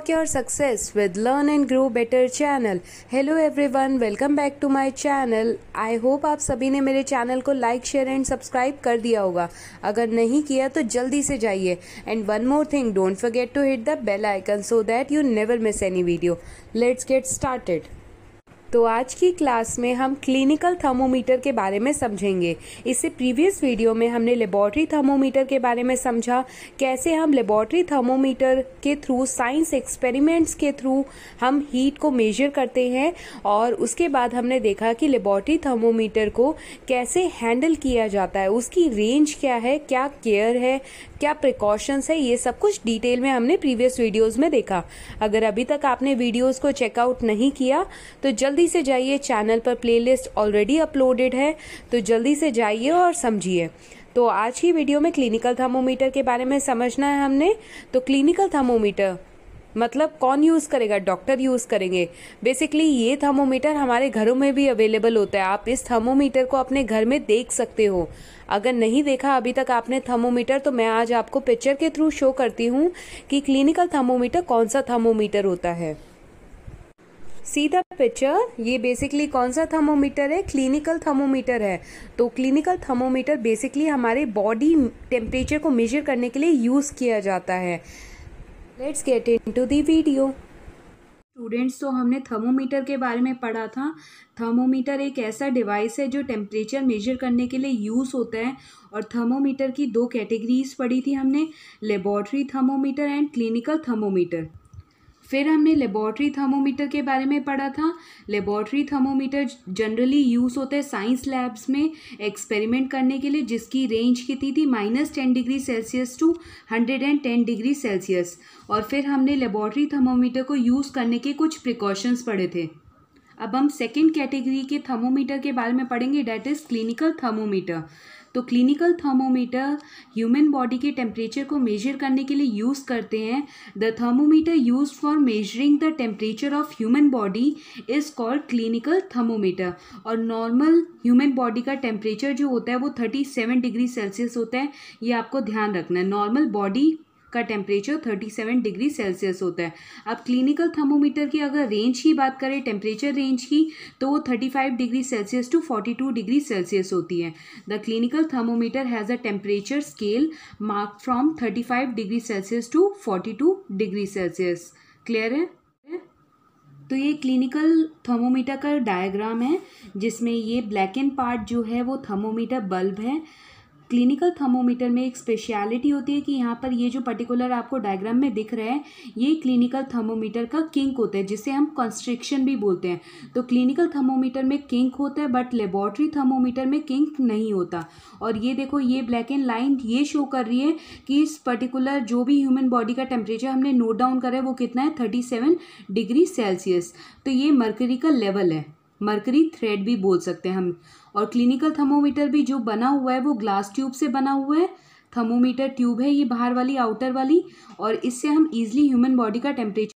Unlock your success with Learn and Grow Better channel. Hello everyone, welcome back to my channel. I hope आप सभी ने मेरे channel को like share and subscribe कर दिया होगा. अगर नहीं किया तो जल्दी से जाइए. And one more thing, don't forget to hit the bell icon so that you never miss any video. Let's get started. तो आज की क्लास में हम क्लिनिकल थर्मोमीटर के बारे में समझेंगे. इससे प्रीवियस वीडियो में हमने लेबोरेटरी थर्मोमीटर के बारे में समझा, कैसे हम लेबोरेटरी थर्मोमीटर के थ्रू साइंस एक्सपेरिमेंट्स के थ्रू हम हीट को मेजर करते हैं. और उसके बाद हमने देखा कि लेबोरेटरी थर्मोमीटर को कैसे हैंडल किया जाता है, उसकी रेंज क्या है, क्या केयर है, क्या प्रिकॉशंस है, ये सब कुछ डिटेल में हमने प्रीवियस वीडियोस में देखा. अगर अभी तक आपने वीडियोस को चेकआउट नहीं किया तो जल्दी से जाइए. चैनल पर प्लेलिस्ट ऑलरेडी अपलोडेड है, तो जल्दी से जाइए और समझिए. तो आज की वीडियो में क्लिनिकल थर्मोमीटर के बारे में समझना है हमने. तो क्लिनिकल थर्मोमीटर मतलब कौन यूज़ करेगा? डॉक्टर यूज़ करेंगे. बेसिकली ये थर्मोमीटर हमारे घरों में भी अवेलेबल होता है. आप इस थर्मोमीटर को अपने घर में देख सकते हो. अगर नहीं देखा अभी तक आपने थर्मोमीटर, तो मैं आज आपको पिक्चर के थ्रू शो करती हूँ कि क्लिनिकल थर्मोमीटर कौन सा थर्मोमीटर होता है. See the picture. ये बेसिकली कौन सा थर्मोमीटर है? क्लिनिकल थर्मोमीटर है. तो क्लिनिकल थर्मोमीटर बेसिकली हमारे बॉडी टेम्परेचर को मेजर करने के लिए यूज़ किया जाता है. Let's get into the video. Students, तो हमने थर्मोमीटर के बारे में पढ़ा था. थर्मोमीटर एक ऐसा डिवाइस है जो टेम्परेचर मेजर करने के लिए यूज़ होता है. और थर्मोमीटर की दो कैटेगरीज पढ़ी थी हमने, laboratory thermometer and clinical thermometer. फिर हमने लेबोरेटरी थर्मोमीटर के बारे में पढ़ा था. लेबोरेटरी थर्मोमीटर जनरली यूज़ होते हैं साइंस लैब्स में एक्सपेरिमेंट करने के लिए, जिसकी रेंज कितनी थी? -10 degree Celsius to 110 degree Celsius. और फिर हमने लेबोरेटरी थर्मोमीटर को यूज़ करने के कुछ प्रिकॉशंस पढ़े थे. अब हम सेकेंड कैटेगरी के थर्मोमीटर के बारे में पढ़ेंगे, डैट इज़ क्लिनिकल थर्मोमीटर. तो क्लिनिकल थर्मोमीटर ह्यूमन बॉडी के टेम्परेचर को मेजर करने के लिए यूज़ करते हैं. The thermometer use for measuring the temperature of human body is called clinical thermometer. और नॉर्मल ह्यूमन बॉडी का टेम्परेचर जो होता है वो 37 डिग्री सेल्सियस होता है. ये आपको ध्यान रखना है. नॉर्मल बॉडी का टेम्परेचर 37 डिग्री सेल्सियस होता है. अब क्लिनिकल थर्मोमीटर की अगर रेंज की बात करें, टेम्परेचर रेंज की, तो वो 35 degree Celsius to 42 degree Celsius होती है. The clinical thermometer has a temperature scale mark from 35 degree Celsius to 42 degree Celsius. Clear है? तो ये क्लिनिकल थर्मोमीटर का डायग्राम है, जिसमें ये ब्लैक एंड पार्ट जो है वो थर्मोमीटर बल्ब है. क्लिनिकल थर्मोमीटर में एक स्पेशलिटी होती है कि यहाँ पर ये जो पर्टिकुलर आपको डायग्राम में दिख रहा है, ये क्लिनिकल थर्मोमीटर का किंक होता है, जिसे हम कंस्ट्रिक्शन भी बोलते हैं. तो क्लिनिकल थर्मोमीटर में किंक होता है, बट लेबोरेटरी थर्मोमीटर में किंक नहीं होता. और ये देखो, ये ब्लैक एंड लाइन ये शो कर रही है कि इस पर्टिकुलर जो भी ह्यूमन बॉडी का टेम्परेचर हमने नोट डाउन करा है वो कितना है? 37 डिग्री सेल्सियस. तो ये मर्करी का लेवल है, मर्करी थ्रेड भी बोल सकते हैं हम. और क्लिनिकल थर्मोमीटर भी जो बना हुआ है वो ग्लास ट्यूब से बना हुआ है. थर्मोमीटर ट्यूब है ये बाहर वाली, आउटर वाली, और इससे हम इजीली ह्यूमन बॉडी का टेम्परेचर